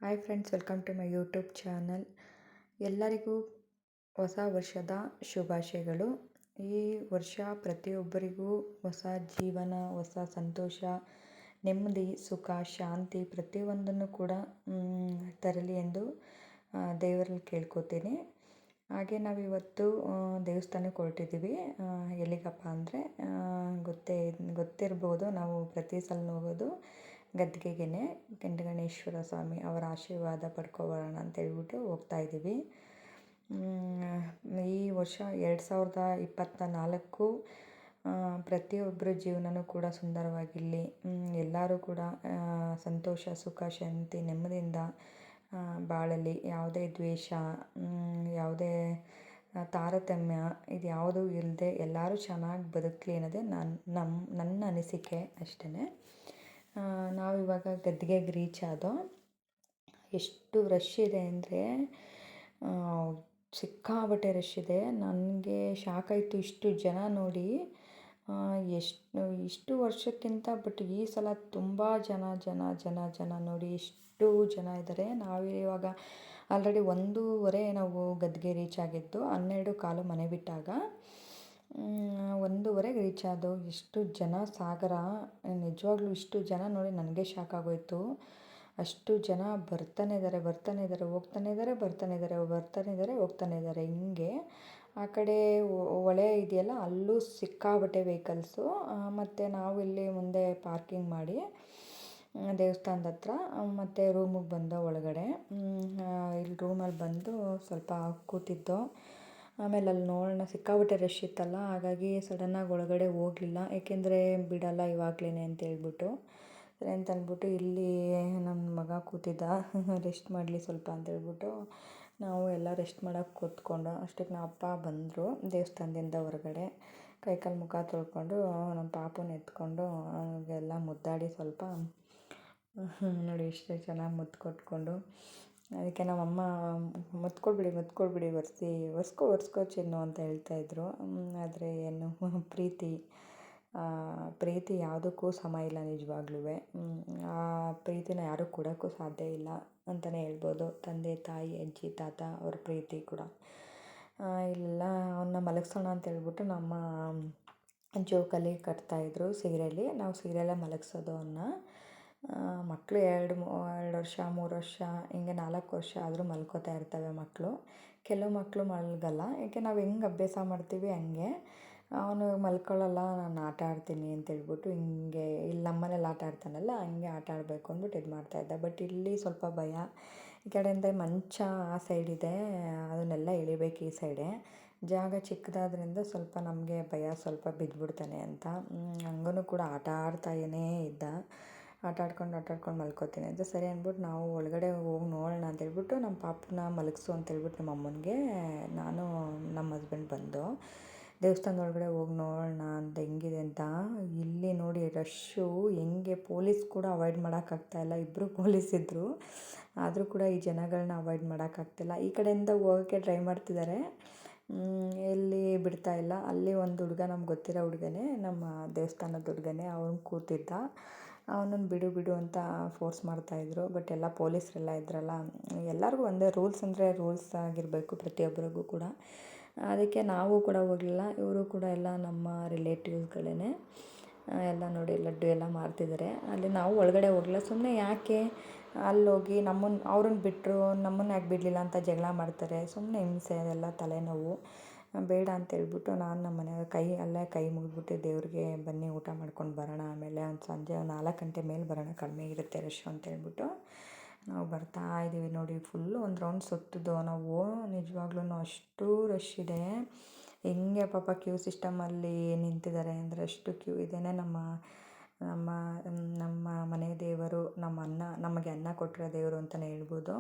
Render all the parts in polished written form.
Hi friends, welcome to my YouTube channel. ಎಲ್ಲರಿಗೂ ಹೊಸ ವರ್ಷದ ಶುಭಾಶಯಗಳು. ಈ ವರ್ಷ ಪ್ರತಿಯೊಬ್ಬರಿಗೂ ಹೊಸ ಜೀವನ, ಹೊಸ ಸಂತೋಷ, ನೆಮ್ಮದಿ, ಸುಖ, ಶಾಂತಿ ಪ್ರತಿಯೊಂದನ್ನು ಕೂಡ ತರಲಿ ಎಂದು ದೇವರಲ್ಲಿ ಕೇಳ್ಕೊತೀನಿ. ಹಾಗೆ ನಾವಿವತ್ತು ದೇವಸ್ಥಾನಕ್ಕೆ ಹೊರಟಿದ್ದೀವಿ. ಎಲ್ಲಿಗಪ್ಪ ಅಂದರೆ ಗೊತ್ತಿರ್ಬೋದು, ನಾವು ಪ್ರತಿ ಸಲ ಹೋಗೋದು ಗದ್ಗೆಗೆನೆ. ಕೆಂಡಗಣೇಶ್ವರ ಸ್ವಾಮಿ ಅವರ ಆಶೀರ್ವಾದ ಪಡ್ಕೊಬರೋಣ ಅಂತ ಹೇಳ್ಬಿಟ್ಟು ಹೋಗ್ತಾ ಇದ್ದೀವಿ. ಈ ವರ್ಷ 2024 ಪ್ರತಿಯೊಬ್ಬರ ಜೀವನವೂ ಕೂಡ ಸುಂದರವಾಗಿರಲಿ. ಎಲ್ಲರೂ ಕೂಡ ಸಂತೋಷ, ಸುಖ, ಶಾಂತಿ, ನೆಮ್ಮದಿಯಿಂದ ಬಾಳಲಿ. ಯಾವುದೇ ದ್ವೇಷ, ಯಾವುದೇ ತಾರತಮ್ಯ ಇದು ಯಾವುದೂ ಇಲ್ಲದೆ ಎಲ್ಲರೂ ಚೆನ್ನಾಗಿ ಬದುಕಲಿ ಅನ್ನೋದೇ ನನ್ನ ಅನಿಸಿಕೆ ಅಷ್ಟೇ. ನಾವಿವಾಗ ಗದ್ಗೆಗೆ ರೀಚ್ ಆದೋ. ಎಷ್ಟು ರಶ್ ಇದೆ ಅಂದರೆ ಸಿಕ್ಕಾಪಟ್ಟೆ ರಶ್ ಇದೆ. ನನಗೆ ಶಾಕ್ ಆಯಿತು ಇಷ್ಟು ಜನ ನೋಡಿ. ಇಷ್ಟು ವರ್ಷಕ್ಕಿಂತ ಬಟ್ ಈ ಸಲ ತುಂಬ ಜನ ನೋಡಿ ಎಷ್ಟು ಜನ ಇದ್ದಾರೆ. ನಾವಿವಾಗ ಆಲ್ರೆಡಿ 1:30 ನಾವು ಗದ್ಗೆ ರೀಚ್ ಆಗಿದ್ದು. 12:15 ಮನೆ ಬಿಟ್ಟಾಗ 1:30ಗೆ ರೀಚ್ ಆದೋ. ಎಷ್ಟು ಜನ ಸಾಗರ, ನಿಜವಾಗ್ಲೂ ಇಷ್ಟು ಜನ ನೋಡಿ ನನಗೆ ಶಾಕ್ ಆಗೋಯಿತು. ಅಷ್ಟು ಜನ ಬರ್ತಾನೆ ಇದ್ದಾರೆ, ಹೋಗ್ತಾನೆ ಇದ್ದಾರೆ. ಹಿಂಗೆ ಆ ಕಡೆ ಹೊಳೆ ಇದೆಯಲ್ಲ, ಅಲ್ಲೂ ಸಿಕ್ಕಾಬಟ್ಟೆ ವೆಹಿಕಲ್ಸು. ಮತ್ತು ನಾವು ಇಲ್ಲಿ ಮುಂದೆ ಪಾರ್ಕಿಂಗ್ ಮಾಡಿ ದೇವಸ್ಥಾನದ ಹತ್ರ ಮತ್ತು ರೂಮಿಗೆ ಬಂದೋ ಒಳಗಡೆ. ಇಲ್ಲಿ ರೂಮಲ್ಲಿ ಬಂದು ಸ್ವಲ್ಪ ಕೂತಿದ್ದೋ. ಆಮೇಲೆ ಅಲ್ಲಿ ನೋಡೋಣ, ಸಿಕ್ಕಾಪಟ್ಟೆ ರಶ್ ಇತ್ತಲ್ಲ, ಹಾಗಾಗಿ ಸಡನ್ನಾಗಿ ಒಳಗಡೆ ಹೋಗಲಿಲ್ಲ. ಏಕೆಂದರೆ ಬಿಡಲ್ಲ ಇವಾಗಲೇ ಅಂತ ಹೇಳ್ಬಿಟ್ಟು. ಸರಿ ಅಂತ ಅಂದ್ಬಿಟ್ಟು ಇಲ್ಲಿ ನನ್ನ ಮಗ ಕೂತಿದ್ದ, ರೆಸ್ಟ್ ಮಾಡಲಿ ಸ್ವಲ್ಪ ಅಂತ ಹೇಳ್ಬಿಟ್ಟು ನಾವು ಎಲ್ಲ ರೆಸ್ಟ್ ಮಾಡೋಕ್ಕೆ ಕೂತ್ಕೊಂಡು. ಅಷ್ಟಕ್ಕೆ ನಮ್ಮ ಅಪ್ಪ ಬಂದರು ದೇವಸ್ಥಾನದಿಂದ ಹೊರಗಡೆ. ಕೈಕಾಲು ಮುಖ ತೊಳ್ಕೊಂಡು ನಮ್ಮ ಪಾಪುನ ಎತ್ಕೊಂಡು ಎಲ್ಲ ಮುದ್ದಾಡಿ ಸ್ವಲ್ಪ ನೋಡಿ ಎಷ್ಟು ಚೆನ್ನಾಗಿ ಮುದ್ದು ಕೊಟ್ಕೊಂಡು. ಅದಕ್ಕೆ ನಮ್ಮಮ್ಮ ಮುತ್ಕೊಳ್ಬಿಡಿ ಒರೆಸ್ಕೊ ಚಿನ್ನು ಅಂತ ಹೇಳ್ತಾಯಿದ್ರು. ಆದರೆ ಏನು ಪ್ರೀತಿ ಯಾವುದಕ್ಕೂ ಸಮ ಇಲ್ಲ ನಿಜವಾಗ್ಲೂ. ಆ ಪ್ರೀತಿನ ಯಾರೂ ಕೊಡೋಕ್ಕೂ ಸಾಧ್ಯ ಇಲ್ಲ ಅಂತಲೇ ಹೇಳ್ಬೋದು. ತಂದೆ, ತಾಯಿ, ಅಜ್ಜಿ, ತಾತ ಅವ್ರ ಪ್ರೀತಿ ಕೂಡ. ಇಲ್ಲ ಅವನ್ನ ಮಲಗಿಸೋಣ ಅಂತ ಹೇಳ್ಬಿಟ್ಟು ನಮ್ಮ ಜೋಕಲ್ಲಿ ಕಟ್ತಾಯಿದ್ರು ಸೀರೆಯಲ್ಲಿ. ನಾವು ಸೀರೆಯಲ್ಲೇ ಮಲಗಿಸೋದು ಅವನ್ನ. ಮಕ್ಕಳು 2 ವರ್ಷ, 3 ವರ್ಷ, ಹಿಂಗೆ 4 ವರ್ಷ ಆದರೂ ಮಲ್ಕೋತಾ ಇರ್ತವೆ ಮಕ್ಕಳು. ಕೆಲವು ಮಕ್ಕಳು ಮಲಗಲ್ಲ, ಏಕೆ ನಾವು ಹೆಂಗೆ ಅಭ್ಯಾಸ ಮಾಡ್ತೀವಿ ಹಂಗೆ. ಅವನು ಮಲ್ಕೊಳ್ಳಲ್ಲ, ನಾನು ಆಟ ಆಡ್ತೀನಿ ಅಂತ ಹೇಳ್ಬಿಟ್ಟು ಹಿಂಗೆ ಇಲ್ಲಿ ನಮ್ಮನೇಲಿ ಆಟ ಆಡ್ತಾನಲ್ಲ, ಹಂಗೆ ಆಟ ಆಡಬೇಕು ಅಂದ್ಬಿಟ್ಟು ಇದು ಮಾಡ್ತಾಯಿದ್ದ. ಬಟ್ ಇಲ್ಲಿ ಸ್ವಲ್ಪ ಭಯ. ಈ ಕಡೆಯಿಂದ ಮಂಚ ಆ ಸೈಡ್ ಇದೆ, ಅದನ್ನೆಲ್ಲ ಎಳಿಬೇಕು ಈ ಸೈಡೆ. ಜಾಗ ಚಿಕ್ಕದಾದ್ರಿಂದ ಸ್ವಲ್ಪ ನಮಗೆ ಭಯ, ಸ್ವಲ್ಪ ಬಿದ್ದುಬಿಡ್ತಾನೆ ಅಂತ. ಹಂಗೂ ಕೂಡ ಆಟ ಆಡ್ತಾನೇ ಇದ್ದ. ಆಟ ಆಡ್ಕೊಂಡು ಮಲ್ಕೋತೀನಿ ಅಂತ. ಸರಿ ಅಂದ್ಬಿಟ್ಟು ನಾವು ಒಳಗಡೆ ಹೋಗಿ ನೋಡೋಣ ಅಂತ ಹೇಳ್ಬಿಟ್ಟು ನಮ್ಮ ಪಾಪನ ಮಲಗಿಸು ಅಂತ ಹೇಳ್ಬಿಟ್ಟು ನಮ್ಮ ಅಮ್ಮನಿಗೆ ನಾನು ನಮ್ಮ ಹಸ್ಬೆಂಡ್ ಬಂದು ದೇವಸ್ಥಾನದ ಒಳಗಡೆ ಹೋಗಿ ನೋಡೋಣ ಅಂತ ಹೆಂಗಿದೆ ಅಂತ. ಇಲ್ಲಿ ನೋಡಿ ರಶ್ಶು ಹೆಂಗೆ, ಪೊಲೀಸ್ ಕೂಡ ಅವಾಯ್ಡ್ ಮಾಡೋಕ್ಕಾಗ್ತಾಯಿಲ್ಲ. ಇಬ್ಬರು ಪೊಲೀಸ್ ಇದ್ದರು, ಆದರೂ ಕೂಡ ಈ ಜನಗಳನ್ನ ಅವಾಯ್ಡ್ ಮಾಡೋಕ್ಕಾಗ್ತಿಲ್ಲ. ಈ ಕಡೆಯಿಂದ ಹೋಗೋಕ್ಕೆ ಟ್ರೈ ಮಾಡ್ತಿದ್ದಾರೆ, ಎಲ್ಲಿ ಬಿಡ್ತಾಯಿಲ್ಲ. ಅಲ್ಲಿ ಒಂದು ಹುಡುಗ, ನಮ್ಗೆ ಗೊತ್ತಿರೋ ಹುಡುಗನೇ, ನಮ್ಮ ದೇವಸ್ಥಾನದ ಹುಡುಗನೇ, ಅವನು ಕೂತಿದ್ದ. ಅವನನ್ನು ಬಿಡು ಅಂತ ಫೋರ್ಸ್ ಮಾಡ್ತಾಯಿದ್ರು. ಬಟ್ ಎಲ್ಲ ಪೊಲೀಸರೆಲ್ಲ ಇದ್ರಲ್ಲ. ಎಲ್ಲರಿಗೂ ಒಂದೇ ರೂಲ್ಸ್ ಅಂದರೆ ರೂಲ್ಸ್ ಆಗಿರಬೇಕು ಪ್ರತಿಯೊಬ್ಬರಿಗೂ ಕೂಡ. ಅದಕ್ಕೆ ನಾವು ಕೂಡ ಹೋಗಲಿಲ್ಲ. ಇವರು ಕೂಡ ಎಲ್ಲ ನಮ್ಮ ರಿಲೇಟಿವ್ಸ್ಗಳೇ. ಎಲ್ಲ ನೋಡಿ ಲಡ್ಡು ಎಲ್ಲ ಮಾರ್ತಿದ್ದಾರೆ. ಅಲ್ಲಿ ನಾವು ಒಳಗಡೆ ಹೋಗಲಿಲ್ಲ. ಸುಮ್ಮನೆ ಯಾಕೆ ಅಲ್ಲೋಗಿ ಅವ್ರನ್ನ ಬಿಟ್ಟರು, ನಮ್ಮನ್ನು ಯಾಕೆ ಬಿಡಲಿಲ್ಲ ಅಂತ ಜಗಳ ಮಾಡ್ತಾರೆ. ಸುಮ್ಮನೆ ಹಿಂಸೆ, ಅದೆಲ್ಲ ತಲೆನೋವು ಬೇಡ ಅಂತೇಳ್ಬಿಟ್ಟು ನಾನು ನಮ್ಮ ಮನೆಯವ್ರ ಅಲ್ಲೇ ಕೈ ಮುಗಿದ್ಬಿಟ್ಟು ದೇವ್ರಿಗೆ ಬನ್ನಿ ಊಟ ಮಾಡ್ಕೊಂಡು ಬರೋಣ, ಆಮೇಲೆ ಒಂದು ಸಂಜೆ 4 ಗಂಟೆ ಮೇಲೆ ಬರೋಣ, ಕಡಿಮೆ ಇರುತ್ತೆ ರಶ್ ಅಂತೇಳ್ಬಿಟ್ಟು ನಾವು ಬರ್ತಾ ಇದ್ದೀವಿ. ನೋಡಿ ಫುಲ್ಲು ಒಂದು ರೌಂಡ್ ಸುತ್ತಿದ್ದು ನಾವು. ನಿಜವಾಗ್ಲೂ ಅಷ್ಟು ರಶ್ ಇದೆ. ಹೆಂಗೆ ಪಾಪ ಕ್ಯೂ ಸಿಸ್ಟಮಲ್ಲಿ ನಿಂತಿದ್ದಾರೆ ಅಂದರೆ ಅಷ್ಟು ಕ್ಯೂ ಇದೇನೆ. ನಮ್ಮ ಮನೆ ದೇವರು, ನಮಗೆ ಅನ್ನ ಕೊಟ್ಟಿರೋ ದೇವರು ಅಂತಲೇ ಹೇಳ್ಬೋದು.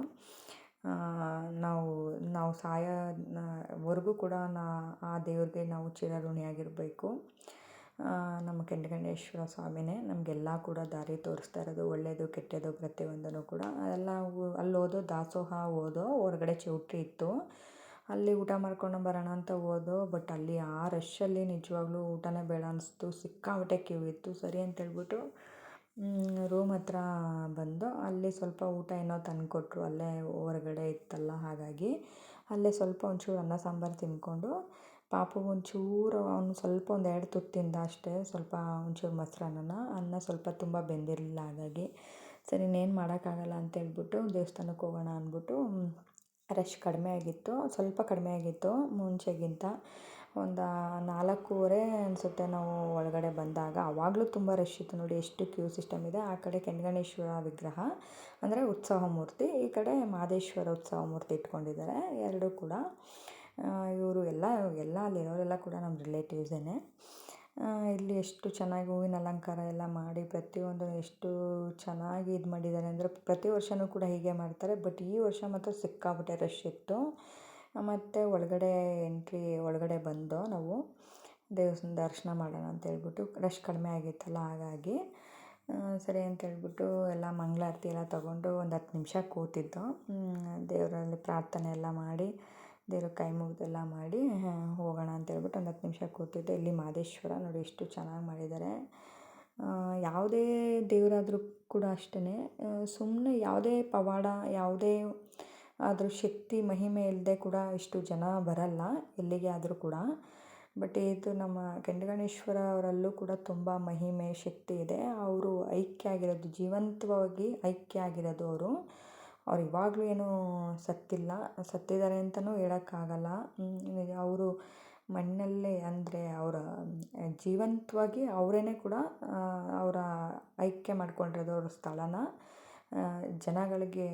ನಾವು ಸಾಯೋವರೆಗೂ ಕೂಡ ಆ ದೇವ್ರಿಗೆ ನಾವು ಚಿರಋಣಿಯಾಗಿರಬೇಕು. ನಮ್ಮ ಕೆಂಡಗಣೇಶ್ವರ ಸ್ವಾಮಿನೇ ನಮಗೆಲ್ಲ ಕೂಡ ದಾರಿ ತೋರಿಸ್ತಾ ಇರೋದು, ಒಳ್ಳೆಯದು ಕೆಟ್ಟದ್ದು ಪ್ರತಿಯೊಂದನ್ನು ಕೂಡ. ಎಲ್ಲ ಅಲ್ಲಿ ದಾಸೋಹ ಹೊರಗಡೆ ಚೌಟ್ರಿ ಇತ್ತು, ಅಲ್ಲಿ ಊಟ ಮಾಡ್ಕೊಂಡು ಬರೋಣ ಅಂತ ಹೋದೋ. ಬಟ್ ಅಲ್ಲಿ ಆ ರಶ್ಶಲ್ಲಿ ನಿಜವಾಗ್ಲೂ ಊಟನೇ ಬೇಡ ಅನಿಸ್ತು. ಸಿಕ್ಕಾಪಟ್ಟೆ ಕ್ಯೂ ಇತ್ತು. ಸರಿ ಅಂತೇಳ್ಬಿಟ್ಟು ರೂಮ್ ಹತ್ರ ಬಂದು ಅಲ್ಲಿ ಸ್ವಲ್ಪ ಊಟ ಏನೋ ತಂದುಕೊಟ್ರು, ಅಲ್ಲೇ ಹೊರಗಡೆ ಇತ್ತಲ್ಲ, ಹಾಗಾಗಿ ಅಲ್ಲೇ ಸ್ವಲ್ಪ ಒಂಚೂರು ಅನ್ನ ಸಾಂಬಾರು ತಿಂದ್ಕೊಂಡು ಪಾಪುಗೆ ಒಂಚೂರು ಅವನು ಸ್ವಲ್ಪ ಒಂದು 2 ತುತ್ತು ತಿಂದ ಅಷ್ಟೇ, ಸ್ವಲ್ಪ ಒಂಚೂರು ಮೊಸರನ್ನ, ಅನ್ನ ಸ್ವಲ್ಪ ತುಂಬ ಬೆಂದಿರಲಿಲ್ಲ. ಹಾಗಾಗಿ ಸರಿ ಇನ್ನೇನು ಮಾಡೋಕ್ಕಾಗಲ್ಲ ಅಂತೇಳ್ಬಿಟ್ಟು ದೇವಸ್ಥಾನಕ್ಕೆ ಹೋಗೋಣ ಅಂದ್ಬಿಟ್ಟು, ರಶ್ ಕಡಿಮೆ ಆಗಿತ್ತು, ಸ್ವಲ್ಪ ಕಡಿಮೆ ಆಗಿತ್ತು ಮುಂಚೆಗಿಂತ. ಒಂದು 4:30 ಅನಿಸುತ್ತೆ ನಾವು ಒಳಗಡೆ ಬಂದಾಗ. ಆವಾಗಲೂ ತುಂಬ ರಶ್ ಇತ್ತು ನೋಡಿ, ಎಷ್ಟು ಕ್ಯೂ ಸಿಸ್ಟಮ್ ಇದೆ. ಆ ಕಡೆ ಕೆಂಗಣೇಶ್ವರ ವಿಗ್ರಹ ಅಂದರೆ ಉತ್ಸವ ಮೂರ್ತಿ, ಈ ಕಡೆ ಮಹದೇಶ್ವರ ಉತ್ಸವ ಮೂರ್ತಿ ಇಟ್ಕೊಂಡಿದ್ದಾರೆ, ಎರಡೂ ಕೂಡ. ಇವರು ಎಲ್ಲ ಅಲ್ಲಿರೋರೆಲ್ಲ ಕೂಡ ನಮ್ಮ ರಿಲೇಟಿವ್ಸೇ. ಇಲ್ಲಿ ಎಷ್ಟು ಚೆನ್ನಾಗಿ ಹೂವಿನ ಅಲಂಕಾರ ಎಲ್ಲ ಮಾಡಿ ಪ್ರತಿಯೊಂದು ಎಷ್ಟು ಚೆನ್ನಾಗಿ ಇದು ಮಾಡಿದ್ದಾರೆ ಅಂದರೆ, ಪ್ರತಿ ವರ್ಷವೂ ಕೂಡ ಹೀಗೆ ಮಾಡ್ತಾರೆ. ಬಟ್ ಈ ವರ್ಷ ಮಾತ್ರ ಸಿಕ್ಕಾಪಟ್ಟೆ ರಶ್ ಇತ್ತು. ಮತ್ತು ಒಳಗಡೆ ಬಂದು ನಾವು ದೇವಸ್ಥಾನ ದರ್ಶನ ಮಾಡೋಣ ಅಂತೇಳ್ಬಿಟ್ಟು, ರಶ್ ಕಡಿಮೆ ಆಗಿತ್ತಲ್ಲ, ಹಾಗಾಗಿ ಸರಿ ಅಂತೇಳ್ಬಿಟ್ಟು ಎಲ್ಲ ಮಂಗಳಾರತಿ ಎಲ್ಲ ತೊಗೊಂಡು ಒಂದು 10 ನಿಮಿಷ ಕೂತಿದ್ದು. ದೇವರಲ್ಲಿ ಪ್ರಾರ್ಥನೆ ಎಲ್ಲ ಮಾಡಿ, ದೇವ್ರಿಗೆ ಕೈ ಮುಗಿದೆಲ್ಲ ಮಾಡಿ ಹೋಗೋಣ ಅಂತೇಳ್ಬಿಟ್ಟು ಒಂದು 10 ನಿಮಿಷ ಕೂತಿದ್ದೆ. ಇಲ್ಲಿ ಮಹದೇಶ್ವರ ನೋಡಿ ಎಷ್ಟು ಚೆನ್ನಾಗಿ ಮಾಡಿದ್ದಾರೆ. ಯಾವುದೇ ದೇವರಾದರೂ ಕೂಡ ಅಷ್ಟೇ, ಸುಮ್ಮನೆ ಯಾವುದೇ ಪವಾಡ, ಯಾವುದೇ ಅದ್ರ ಶಕ್ತಿ ಮಹಿಮೆ ಇಲ್ಲದೆ ಕೂಡ ಇಷ್ಟು ಜನ ಬರಲ್ಲ ಎಲ್ಲಿಗೆ ಆದರೂ ಕೂಡ. ಬಟ್ ಇದು ನಮ್ಮ ಕೆಂಗಣೇಶ್ವರ ಅವರಲ್ಲೂ ಕೂಡ ತುಂಬ ಮಹಿಮೆ ಶಕ್ತಿ ಇದೆ. ಅವರು ಐಕ್ಯ ಆಗಿರೋದು, ಜೀವಂತವಾಗಿ ಐಕ್ಯ ಆಗಿರೋದು ಅವರು ಇವಾಗಲೂ ಏನೂ ಸತ್ತಿದ್ದಾರೆ ಅಂತಲೂ ಹೇಳೋಕ್ಕಾಗಲ್ಲ. ಅವರು ಮಣ್ಣಲ್ಲೇ ಅಂದರೆ ಅವರ ಜೀವಂತವಾಗಿ ಅವರೇ ಕೂಡ ಅವರ ಐಕ್ಯ ಮಾಡ್ಕೊಂಡಿರೋದು ಅವ್ರ ಸ್ಥಳನ ಜನಗಳಿಗೆ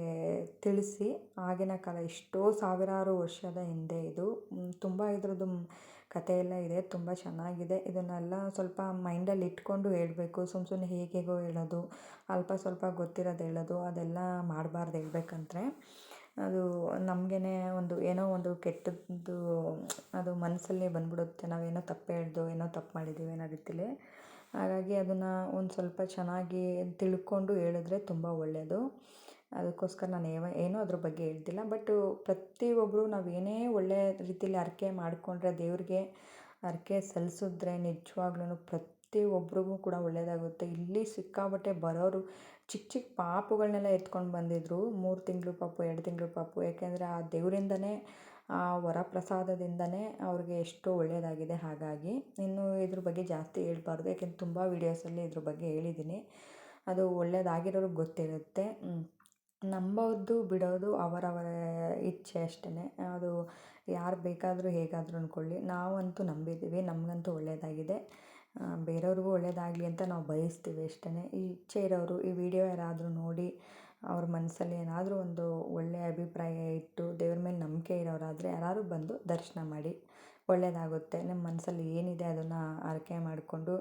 ತಿಳಿಸಿ. ಆಗಿನ ಕಾಲ ಎಷ್ಟೋ ಸಾವಿರಾರು ವರ್ಷದ ಹಿಂದೆ ಇದು. ತುಂಬ ಇದ್ರದ್ದು ಕಥೆ ಎಲ್ಲ ಇದೆ, ತುಂಬ ಚೆನ್ನಾಗಿದೆ. ಇದನ್ನೆಲ್ಲ ಸ್ವಲ್ಪ ಮೈಂಡಲ್ಲಿ ಇಟ್ಕೊಂಡು ಹೇಳಬೇಕು, ಸುಮ್ಮನೆ ಹೇಗೇಗೋ ಹೇಳೋದು, ಅಲ್ಪ ಸ್ವಲ್ಪ ಗೊತ್ತಿರೋದು ಹೇಳೋದು, ಅದೆಲ್ಲ ಮಾಡಬಾರ್ದು. ಹೇಳ್ಬೇಕಂದ್ರೆ ಅದು ನಮಗೇ ಏನೋ ಒಂದು ಕೆಟ್ಟದ್ದು ಅದು ಮನಸ್ಸಲ್ಲಿ ಬಂದ್ಬಿಡುತ್ತೆ, ನಾವೇನೋ ತಪ್ಪು ಹೇಳ್ದೋ, ಏನೋ ತಪ್ಪು ಮಾಡಿದ್ದೀವಿ ಅನ್ನೋ ರೀತಿಲಿ. ಹಾಗಾಗಿ ಅದನ್ನು ಒಂದು ಸ್ವಲ್ಪ ಚೆನ್ನಾಗಿ ತಿಳ್ಕೊಂಡು ಹೇಳಿದ್ರೆ ತುಂಬ ಒಳ್ಳೆಯದು. ಅದಕ್ಕೋಸ್ಕರ ನಾನು ಏನೂ ಅದ್ರ ಬಗ್ಗೆ ಹೇಳ್ತಿಲ್ಲ. ಬಟ್ ಪ್ರತಿಯೊಬ್ಬರು ನಾವು ಏನೇ ಒಳ್ಳೆಯ ರೀತಿಲಿ ಹರಕೆ ಮಾಡಿಕೊಂಡ್ರೆ, ದೇವ್ರಿಗೆ ಹರಕೆ ಸಲ್ಲಿಸಿದ್ರೆ ನಿಜವಾಗ್ಲೂ ಪ್ರತಿಯೊಬ್ಬರಿಗೂ ಕೂಡ ಒಳ್ಳೆಯದಾಗುತ್ತೆ. ಇಲ್ಲಿ ಸಿಕ್ಕಾಪಟ್ಟೆ ಬರೋರು ಚಿಕ್ಕ ಪಾಪುಗಳನ್ನೆಲ್ಲ ಎತ್ಕೊಂಡು ಬಂದಿದ್ದರು, 3 ತಿಂಗಳು ಪಾಪು, 2 ತಿಂಗಳು ಪಾಪು. ಯಾಕೆಂದರೆ ಆ ದೇವರಿಂದನೇ, ಆ ವರಪ್ರಸಾದದಿಂದನೇ ಅವ್ರಿಗೆ ಎಷ್ಟೋ ಒಳ್ಳೆಯದಾಗಿದೆ. ಹಾಗಾಗಿ ಇನ್ನು ಇದ್ರ ಬಗ್ಗೆ ಜಾಸ್ತಿ ಹೇಳ್ಬಾರ್ದು, ಯಾಕೆಂದ್ರೆ ತುಂಬ ವೀಡಿಯೋಸಲ್ಲಿ ಇದ್ರ ಬಗ್ಗೆ ಹೇಳಿದ್ದೀನಿ. ಅದು ಒಳ್ಳೆಯದಾಗಿರೋರಿಗೆ ಗೊತ್ತಿರುತ್ತೆ. ನಂಬೋದು ಬಿಡೋದು ಅವರವರ ಇಚ್ಛೆ ಅಷ್ಟೇ. ಅದು ಯಾರು ಬೇಕಾದರೂ ಹೇಗಾದರೂ ಅಂದ್ಕೊಳ್ಳಿ, ನಾವಂತೂ ನಂಬಿದ್ದೀವಿ, ನಮಗಂತೂ ಒಳ್ಳೆಯದಾಗಿದೆ. ಬೇರೆಯವ್ರಿಗೂ ಒಳ್ಳೆಯದಾಗಲಿ ಅಂತ ನಾವು ಬಯಸ್ತೀವಿ ಅಷ್ಟೇ. ಈ ಇಚ್ಛೆ ಇರೋರು ಈ ವಿಡಿಯೋ ಯಾರಾದರೂ ನೋಡಿ ಅವ್ರ ಮನಸ್ಸಲ್ಲಿ ಏನಾದರೂ ಒಂದು ಒಳ್ಳೆಯ ಅಭಿಪ್ರಾಯ ಇಟ್ಟು ದೇವ್ರ ಮೇಲೆ ನಂಬಿಕೆ ಇರೋರಾದರೆ ಯಾರಾದ್ರು ಬಂದು ದರ್ಶನ ಮಾಡಿ, ಒಳ್ಳೆಯದಾಗುತ್ತೆ. ನಿಮ್ಮ ಮನಸ್ಸಲ್ಲಿ ಏನಿದೆ ಅದನ್ನು ಹರಕೆ ಮಾಡಿಕೊಂಡು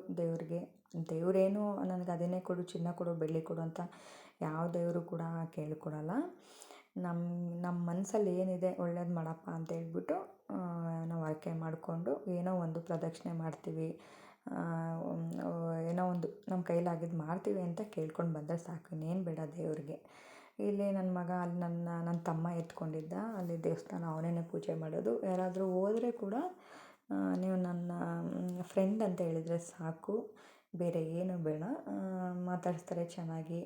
ದೇವರೇನು ನನಗೆ ಅದನ್ನೇ ಕೊಡು, ಚಿನ್ನ ಕೊಡು, ಬೆಳ್ಳಿ ಕೊಡು ಅಂತ ಯಾವ ದೇವರು ಕೂಡ ಕೇಳ್ಕೊಡಲ್ಲ. ನಮ್ಮ ಮನಸ್ಸಲ್ಲಿ ಏನಿದೆ ಒಳ್ಳೇದು ಮಾಡಪ್ಪ ಅಂತ ಹೇಳ್ಬಿಟ್ಟು ನಾವು ಹರಕೆ ಮಾಡಿಕೊಂಡು ಏನೋ ಒಂದು ಪ್ರದಕ್ಷಿಣೆ ಮಾಡ್ತೀವಿ, ಏನೋ ಒಂದು ನಮ್ಮ ಕೈಲಾಗಿದ್ದು ಮಾಡ್ತೀವಿ ಅಂತ ಕೇಳ್ಕೊಂಡು ಬಂದರೆ ಸಾಕು, ಇನ್ನೇನು ಬೇಡ ದೇವ್ರಿಗೆ. ಇಲ್ಲಿ ನನ್ನ ಮಗ ಅಲ್ಲಿ ನನ್ನ ತಮ್ಮ ಎತ್ಕೊಂಡಿದ್ದ, ಅಲ್ಲಿ ದೇವಸ್ಥಾನ ಅವನೇ ಪೂಜೆ ಮಾಡೋದು. ಯಾರಾದರೂ ಹೋದರೆ ಕೂಡ ನೀವು ನನ್ನ ಫ್ರೆಂಡ್ ಅಂತ ಹೇಳಿದರೆ ಸಾಕು, ಬೇರೆ ಏನೂ ಬೇಡ. ಮಾತಾಡಿಸ್ತಾರೆ ಚೆನ್ನಾಗಿ,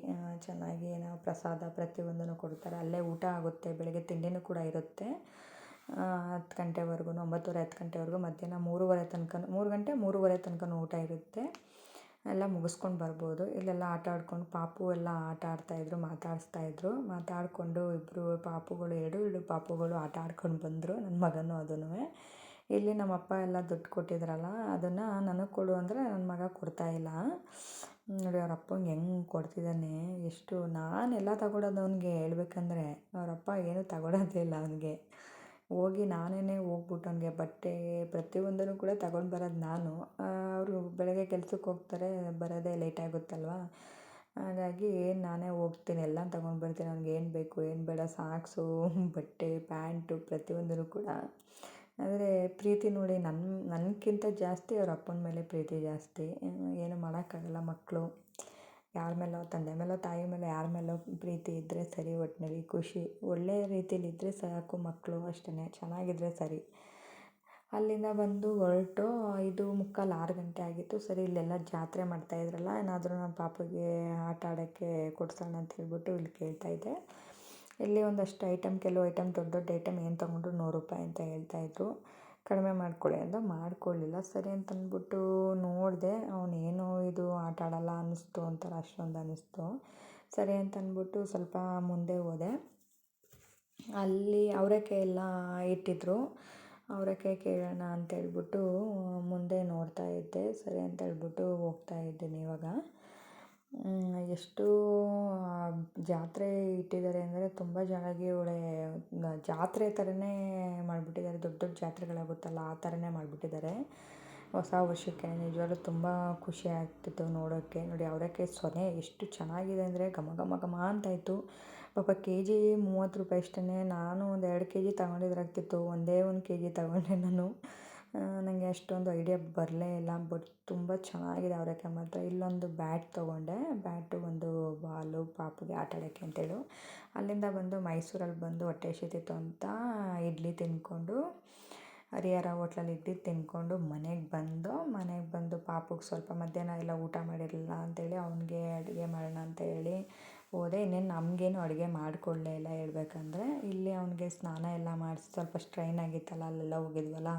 ಏನೋ ಪ್ರಸಾದ ಪ್ರತಿಯೊಂದನ್ನು ಕೊಡ್ತಾರೆ. ಅಲ್ಲೇ ಊಟ ಆಗುತ್ತೆ, ಬೆಳಗ್ಗೆ ತಿಂಡಿನೂ ಕೂಡ ಇರುತ್ತೆ. 10 ಗಂಟೆವರೆಗೂ, 9:30 10 ಗಂಟೆವರೆಗೂ, ಮಧ್ಯಾಹ್ನ 3:30 ತನಕ, 3 ಗಂಟೆ 3:30 ತನಕನೂ ಊಟ ಇರುತ್ತೆ. ಎಲ್ಲ ಮುಗಿಸ್ಕೊಂಡು ಬರ್ಬೋದು. ಇಲ್ಲೆಲ್ಲ ಆಟ ಆಡ್ಕೊಂಡು ಪಾಪು ಎಲ್ಲ ಆಟ ಆಡ್ತಾಯಿದ್ರು, ಮಾತಾಡಿಕೊಂಡು ಇಬ್ಬರು ಪಾಪುಗಳು, ಎರಡು ಪಾಪುಗಳು ಆಟ ಆಡ್ಕೊಂಡು ಬಂದರು, ನನ್ನ ಮಗನೂ ಅದೂ. ಇಲ್ಲಿ ನಮ್ಮಪ್ಪ ಎಲ್ಲ ದುಡ್ಡು ಕೊಟ್ಟಿದ್ರಲ್ಲ, ಅದನ್ನು ನನಗೆ ಕೊಡು ಅಂದರೆ ನನ್ನ ಮಗ ಕೊಡ್ತಾಯಿಲ್ಲ ನೋಡಿ. ಅವ್ರ ಅಪ್ಪಂಗೆ ಹೆಂಗೆ ಕೊಡ್ತಿದ್ದಾನೆ, ಎಷ್ಟು ನಾನೆಲ್ಲ ತಗೊಳೋದು ಅವನಿಗೆ. ಹೇಳ್ಬೇಕಂದ್ರೆ ಅವರಪ್ಪ ಏನೂ ತಗೊಳೋದೇ ಇಲ್ಲ ಅವನಿಗೆ. ನಾನೇ ಹೋಗ್ಬಿಟ್ಟು ಅವನಿಗೆ ಬಟ್ಟೆ ಪ್ರತಿಯೊಂದನ್ನು ಕೂಡ ತಗೊಂಡು ಬರೋದು ನಾನು. ಅವರು ಬೆಳಗ್ಗೆ ಕೆಲ್ಸಕ್ಕೆ ಹೋಗ್ತಾರೆ, ಬರೋದೇ ಲೇಟ್ ಆಗುತ್ತಲ್ವ. ಹಾಗಾಗಿ ನಾನೇ ಹೋಗ್ತೀನಿ, ಎಲ್ಲ ತಗೊಂಡು ಬರ್ತೀನಿ. ಅವ್ನಿಗೆ ಏನು ಬೇಕು ಏನು ಬೇಡ, ಸಾಕ್ಸು, ಬಟ್ಟೆ, ಪ್ಯಾಂಟು ಪ್ರತಿಯೊಂದನ್ನು ಕೂಡ. ಆದರೆ ಪ್ರೀತಿ ನೋಡಿ, ನನಗಿಂತ ಜಾಸ್ತಿ ಅವ್ರ ಅಪ್ಪನ ಮೇಲೆ ಪ್ರೀತಿ ಜಾಸ್ತಿ. ಏನು ಮಾಡೋಕ್ಕಾಗಲ್ಲ, ಮಕ್ಕಳು ಯಾರ ಮೇಲೋ, ತಂದೆ ಮೇಲೋ ತಾಯಿ ಮೇಲೋ ಯಾರ ಮೇಲೋ ಪ್ರೀತಿ ಇದ್ದರೆ ಸರಿ. ಒಟ್ಟಿನಲ್ಲಿ ಖುಷಿ, ಒಳ್ಳೆಯ ರೀತಿಲಿದ್ದರೆ ಸಾಕು ಮಕ್ಕಳು, ಅಷ್ಟೇ ಚೆನ್ನಾಗಿದ್ದರೆ ಸರಿ. ಅಲ್ಲಿಂದ ಬಂದು ಹೊರಟು 5:45 6 ಗಂಟೆ ಆಗಿತ್ತು. ಸರಿ ಇಲ್ಲೆಲ್ಲ ಜಾತ್ರೆ ಮಾಡ್ತಾಯಿದ್ರಲ್ಲ, ಏನಾದರೂ ನಮ್ಮ ಪಾಪುಗೆ ಆಟ ಆಡೋಕ್ಕೆ ಕೊಡ್ಸೋಣ ಅಂತ ಹೇಳ್ಬಿಟ್ಟು ಇಲ್ಲಿ ಕೇಳ್ತಾಯಿದ್ದೆ. ಇಲ್ಲಿ ಒಂದಷ್ಟು ಐಟಮ್, ಕೆಲವು ಐಟಮ್ ದೊಡ್ಡ ದೊಡ್ಡ ಐಟಮ್ ಏನು ತೊಗೊಂಡ್ರು ₹100 ಅಂತ ಹೇಳ್ತಾಯಿದ್ರು. ಕಡಿಮೆ ಮಾಡ್ಕೊಳ್ಳಿ ಅಂತ ಮಾಡ್ಕೊಳ್ಳಿಲ್ಲ. ಸರಿ ಅಂತಂದ್ಬಿಟ್ಟು ನೋಡಿದೆ. ಅವನೇನೋ ಇದು ಆಟ ಆಡೋಲ್ಲ ಅನ್ನಿಸ್ತು, ಒಂಥರ ಅಷ್ಟೊಂದು ಅನ್ನಿಸ್ತು. ಸರಿ ಅಂತಂದ್ಬಿಟ್ಟು ಸ್ವಲ್ಪ ಮುಂದೆ ಹೋದೆ. ಅಲ್ಲಿ ಅವರೆಕಾಯಿ ಎಲ್ಲ ಇಟ್ಟಿದ್ದರು. ಅವರೆಕಾಯಿ ಕೇಳೋಣ ಅಂತೇಳ್ಬಿಟ್ಟು ಮುಂದೆ ನೋಡ್ತಾ ಇದ್ದೆ. ಸರಿ ಅಂತೇಳ್ಬಿಟ್ಟು ಹೋಗ್ತಾ ಇದ್ದೀನಿ ಇವಾಗ. ಎಷ್ಟು ಜಾತ್ರೆ ಇಟ್ಟಿದ್ದಾರೆ ಅಂದರೆ ತುಂಬ ಚೆನ್ನಾಗಿ ಒಳ್ಳೆ ಜಾತ್ರೆ ಥರನೇ ಮಾಡಿಬಿಟ್ಟಿದ್ದಾರೆ. ದೊಡ್ಡ ದೊಡ್ಡ ಜಾತ್ರೆಗಳಾಗುತ್ತಲ್ಲ ಆ ಥರನೇ ಮಾಡಿಬಿಟ್ಟಿದ್ದಾರೆ ಹೊಸ ವರ್ಷಕ್ಕೆ. ನಿಜವಾಗ್ಲೂ ತುಂಬ ಖುಷಿ ಆಗ್ತಿತ್ತು ನೋಡೋಕ್ಕೆ. ನೋಡಿ ಅವರೆಕಾಯಿ ಸೊನೆ ಎಷ್ಟು ಚೆನ್ನಾಗಿದೆ ಅಂದರೆ ಘಮ ಘಮ ಘಮ ಅಂತಾಯಿತು. ಪಾಪ ಕೆ ಜಿ ₹30 ಅಷ್ಟೇ. ನಾನು ಒಂದು 2 ಕೆ ಜಿ ತಗೊಂಡಿದ್ರಾಗ್ತಿತ್ತು. ಒಂದೇ 1 ಕೆ ಜಿ ತಗೊಂಡೆ ನಾನು. ನನಗೆ ಅಷ್ಟೊಂದು ಐಡಿಯಾ ಬರಲೇ ಇಲ್ಲ. ಬಟ್ ತುಂಬ ಚೆನ್ನಾಗಿದೆ ಅವರೆಕಾಯಿ ಮಾತ್ರ. ಇಲ್ಲೊಂದು ಬ್ಯಾಟ್ ತೊಗೊಂಡೆ. ಬ್ಯಾಟು, ಒಂದು ಬಾಲು ಪಾಪುಗೆ ಆಟ ಆಡೋಕ್ಕೆ ಅಂತೇಳಿ. ಅಲ್ಲಿಂದ ಬಂದು ಮೈಸೂರಲ್ಲಿ ಬಂದು ಹೊಟ್ಟೆ ಹಸಿತಿತ್ತು ಅಂತ ಇಡ್ಲಿ ತಿಂದ್ಕೊಂಡು, ಹರಿಹರ ಹೋಟ್ಲಲ್ಲಿ ಇಡ್ಲಿ ತಿಂದ್ಕೊಂಡು ಮನೆಗೆ ಬಂದು ಪಾಪುಗೆ ಸ್ವಲ್ಪ ಮಧ್ಯಾಹ್ನ ಎಲ್ಲ ಊಟ ಮಾಡಿರಲಿಲ್ಲ ಅಂತೇಳಿ ಅವನಿಗೆ ಅಡುಗೆ ಮಾಡೋಣ ಅಂತ ಹೇಳಿ ಹೋದೆ. ಇನ್ನೇನು ನಮಗೇನು ಅಡುಗೆ ಮಾಡಿಕೊಡ್ಲೇ ಇಲ್ಲ ಹೇಳ್ಬೇಕಂದ್ರೆ. ಇಲ್ಲಿ ಅವನಿಗೆ ಸ್ನಾನ ಎಲ್ಲ ಮಾಡಿಸಿ ಸ್ವಲ್ಪ ಸ್ಟ್ರೈನ್ ಆಗಿತ್ತಲ್ಲ, ಅಲ್ಲೆಲ್ಲ ಹೋಗಿದ್ವಲ್ಲ,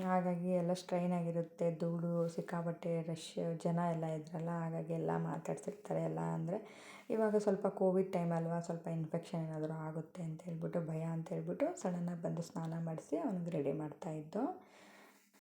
ಹಾಗಾಗಿ ಎಲ್ಲ ಸ್ಟ್ರೈನ್ ಆಗಿರುತ್ತೆ. ಧೂಳು ಸಿಕ್ಕಾಪಟ್ಟೆ ರಶ್ ಜನ ಎಲ್ಲ ಇದ್ರಲ್ಲ, ಹಾಗಾಗಿ ಎಲ್ಲ ಮಾತಾಡ್ತಿರ್ತಾರೆ ಎಲ್ಲ. ಅಂದರೆ ಇವಾಗ ಸ್ವಲ್ಪ ಕೋವಿಡ್ ಟೈಮ್ ಅಲ್ವಾ, ಸ್ವಲ್ಪ ಇನ್ಫೆಕ್ಷನ್ ಏನಾದರೂ ಆಗುತ್ತೆ ಅಂತ ಹೇಳ್ಬಿಟ್ಟು ಭಯ ಅಂತ ಹೇಳ್ಬಿಟ್ಟು ಸಡನ್ನಾಗಿ ಬಂದು ಸ್ನಾನ ಮಾಡಿಸಿ ಅವ್ನಿಗೆ ರೆಡಿ ಮಾಡ್ತಾಯಿದ್ದು.